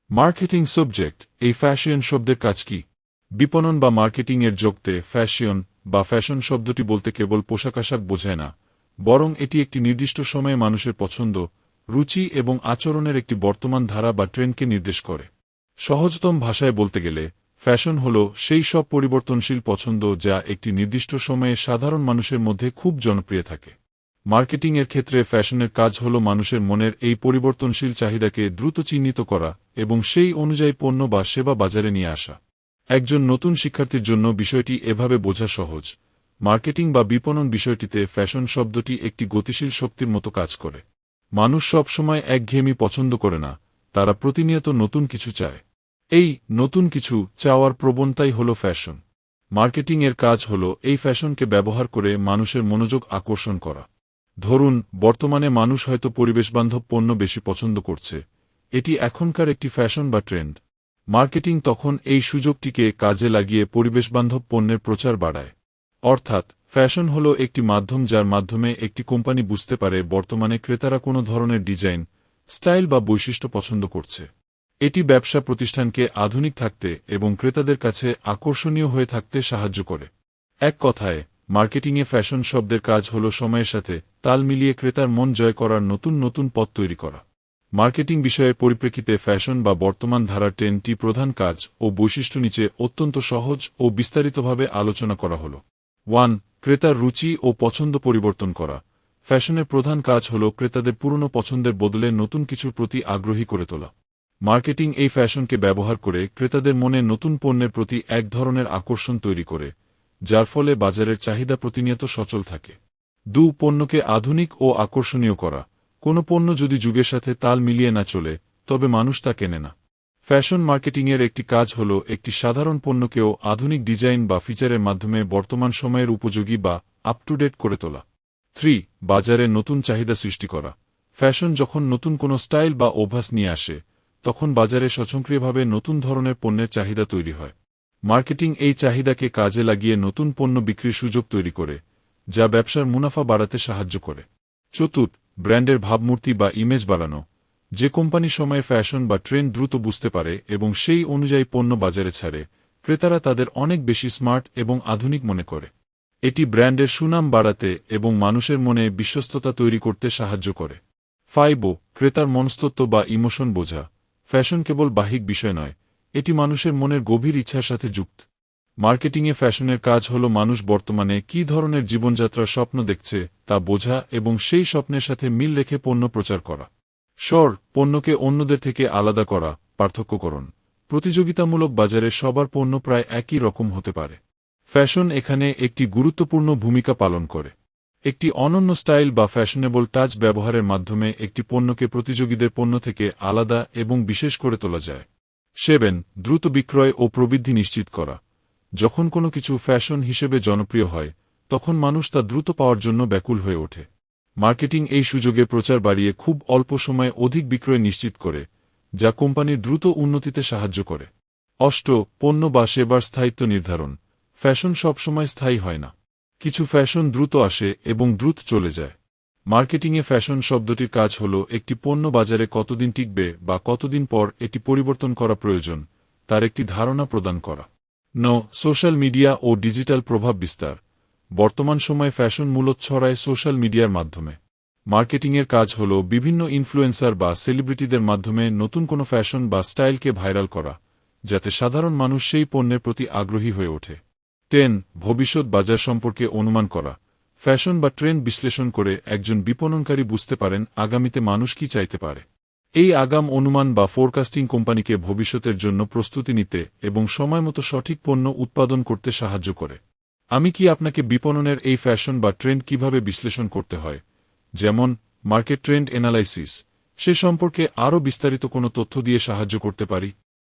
Marketing subject. এই fashion শব্দের কাজ কি? বিপণন বা মার্কেটিং এর যোগতে ফ্যাশন বা ফ্যাশন শব্দটি বলতে কেবল পোশাক বোঝায় না, বরং এটি একটি নির্দিষ্ট সময়ে মানুষের পছন্দ, রুচি এবং আচরণের একটি বর্তমান ধারা বা ট্রেন্ডকে নির্দেশ করে। সহজতম ভাষায় বলতে গেলে ফ্যাশন হল সেই সব পরিবর্তনশীল পছন্দ যা একটি নির্দিষ্ট সময়ে সাধারণ মানুষের মধ্যে খুব জনপ্রিয় থাকে। মার্কেটিং এর ক্ষেত্রে ফ্যাশনের কাজ হল মানুষের মনের এই পরিবর্তনশীল চাহিদাকে দ্রুত চিহ্নিত করা এবং সেই অনুযায়ী পণ্য বা সেবা বাজারে নিয়ে আসা। একজন নতুন শিক্ষার্থীর জন্য বিষয়টি এভাবে বোঝা সহজ। মার্কেটিং বা বিপণন বিষয়টিতে ফ্যাশন শব্দটি একটি গতিশীল শক্তির মতো কাজ করে। মানুষ সব সময় একঘেয়েমি পছন্দ করে না, তারা প্রতিনিয়ত নতুন কিছু চায়। এই নতুন কিছু চাওয়ার প্রবণতাই হল ফ্যাশন। মার্কেটিং এর কাজ হল এই ফ্যাশনকে ব্যবহার করে মানুষের মনোযোগ আকর্ষণ করা। ধরুন, বর্তমানে মানুষ হয়তো পরিবেশবান্ধব পণ্য বেশি পছন্দ করছে, এটি এখনকার একটি ফ্যাশন বা ট্রেন্ড। মার্কেটিং তখন এই সুযোগটিকে কাজে লাগিয়ে পরিবেশবান্ধব পণ্যের প্রচার বাড়ায়। অর্থাৎ ফ্যাশন হল একটি মাধ্যম যার মাধ্যমে একটি কোম্পানি বুঝতে পারে বর্তমানে ক্রেতারা কোনো ধরনের ডিজাইন, স্টাইল বা বৈশিষ্ট্য পছন্দ করছে। এটি ব্যবসা প্রতিষ্ঠানকে আধুনিক থাকতে এবং ক্রেতাদের কাছে আকর্ষণীয় হয়ে থাকতে সাহায্য করে। এক কথায়, মার্কেটিংয়ে ফ্যাশন শব্দের কাজ হল সময়ের সাথে তাল মিলিয়ে ক্রেতার মন জয় করার নতুন নতুন পথ তৈরি করা। মার্কেটিং বিষয়ের পরিপ্রেক্ষিতে ফ্যাশন বা বর্তমান ধারার ট্রেন্ডটি প্রধান কাজ ও বৈশিষ্ট্য নিচে অত্যন্ত সহজ ও বিস্তারিতভাবে আলোচনা করা হল। 1. ক্রেতার রুচি ও পছন্দ পরিবর্তন করা। ফ্যাশনের প্রধান কাজ হল ক্রেতাদের পুরনো পছন্দের বদলে নতুন কিছুর প্রতি আগ্রহী করে তোলা। মার্কেটিং এই ফ্যাশনকে ব্যবহার করে ক্রেতাদের মনে নতুন পণ্যের প্রতি এক ধরনের আকর্ষণ তৈরি করে, যার ফলে বাজারের চাহিদা প্রতিনিয়ত সচল থাকে। 2. পণ্যকে আধুনিক ও আকর্ষণীয় করা। কোনো পণ্য যদি যুগের সাথে তাল মিলিয়ে না চলে, তবে মানুষ তা কেনে না। ফ্যাশন মার্কেটিংয়ের একটি কাজ হল একটি সাধারণ পণ্যকেও আধুনিক ডিজাইন বা ফিচারের মাধ্যমে বর্তমান সময়ের উপযোগী বা আপ টু ডেট করে তোলা। 3. বাজারে নতুন চাহিদা সৃষ্টি করা। ফ্যাশন যখন নতুন কোনো স্টাইল বা অভ্যাস নিয়ে আসে, তখন বাজারে স্বয়ংক্রিয়ভাবে নতুন ধরনের পণ্যের চাহিদা তৈরি হয়। মার্কেটিং এই চাহিদাকে কাজে লাগিয়ে নতুন পণ্য বিক্রির সুযোগ তৈরি করে, যা ব্যবসার মুনাফা বাড়াতে সাহায্য করে। 4. ব্র্যান্ডের ভাবমূর্তি বা ইমেজ বাড়ানো। যে কোম্পানি সময়ে ফ্যাশন বা ট্রেন্ড দ্রুত বুঝতে পারে এবং সেই অনুযায়ী পণ্য বাজারে ছাড়ে, ক্রেতারা তাদের অনেক বেশি স্মার্ট এবং আধুনিক মনে করে। এটি ব্র্যান্ডের সুনাম বাড়াতে এবং মানুষের মনে বিশ্বস্ততা তৈরি করতে সাহায্য করে। 5. ক্রেতার মনস্তত্ত্ব বা ইমোশন বোঝা। ফ্যাশন কেবল বাহ্যিক বিষয় নয়, এটি মানুষের মনের গভীর ইচ্ছার সাথে যুক্ত। মার্কেটিংয়ে ফ্যাশনের কাজ হল মানুষ বর্তমানে কী ধরনের জীবনযাত্রার স্বপ্ন দেখছে তা বোঝা এবং সেই স্বপ্নের সাথে মিল রেখে পণ্য প্রচার করা। পণ্যকে অন্যদের থেকে আলাদা করা, পার্থক্যকরণ। প্রতিযোগিতামূলক বাজারে সবার পণ্য প্রায় একই রকম হতে পারে। ফ্যাশন এখানে একটি গুরুত্বপূর্ণ ভূমিকা পালন করে। একটি অনন্য স্টাইল বা ফ্যাশনেবল টাচ ব্যবহারের মাধ্যমে একটি পণ্যকে প্রতিযোগীদের পণ্য থেকে আলাদা এবং বিশেষ করে তোলা যায়। 7. দ্রুত বিক্রয় ও প্রবৃদ্ধি নিশ্চিত করা। যখন কোনো কিছু ফ্যাশন হিসেবে জনপ্রিয় হয়, তখন মানুষ তা দ্রুত পাওয়ার জন্য ব্যাকুল হয়ে ওঠে। মার্কেটিং এই সুযোগে প্রচার বাড়িয়ে খুব অল্প সময়ে অধিক বিক্রয় নিশ্চিত করে, যা কোম্পানির দ্রুত উন্নতিতে সাহায্য করে। 8. পণ্য বা সেবার স্থায়িত্ব নির্ধারণ। ফ্যাশন সবসময় স্থায়ী হয় না। কিছু ফ্যাশন দ্রুত আসে এবং দ্রুত চলে যায়। মার্কেটিংয়ে ফ্যাশন শব্দটির কাজ হল একটি পণ্য বাজারে কতদিন টিকবে বা কতদিন পর এটি পরিবর্তন করা প্রয়োজন, তার একটি ধারণা প্রদান করা। সোশ্যাল মিডিয়া ও ডিজিটাল প্রভাব বিস্তার। বর্তমান সময়ে ফ্যাশন মূলত ছড়ায় সোশ্যাল মিডিয়ার মাধ্যমে। মার্কেটিংয়ের কাজ হল বিভিন্ন ইনফ্লুয়েন্সার বা সেলিব্রিটিদের মাধ্যমে নতুন কোনো ফ্যাশন বা স্টাইলকে ভাইরাল করা, যাতে সাধারণ মানুষ সেই পণ্যের প্রতি আগ্রহী হয়ে ওঠে। 10. ভবিষ্যৎ বাজার সম্পর্কে অনুমান করা। ফ্যাশন বা ট্রেন্ড বিশ্লেষণ করে একজন বিপণনকারী বুঝতে পারেন আগামীতে মানুষ কি চাইতে পারে। এই আগাম অনুমান বা ফোরকাস্টিং কোম্পানিকে ভবিষ্যতের জন্য প্রস্তুতি নিতে এবং সময়মতো সঠিক পণ্য উৎপাদন করতে সাহায্য করে। আমি কি আপনাকে বিপণনের এই ফ্যাশন বা ট্রেন্ড কিভাবে বিশ্লেষণ করতে হয়, যেমন মার্কেট ট্রেন্ড অ্যানালাইসিস, সে সম্পর্কে আরও বিস্তারিত কোনো তথ্য দিয়ে সাহায্য করতে পারি?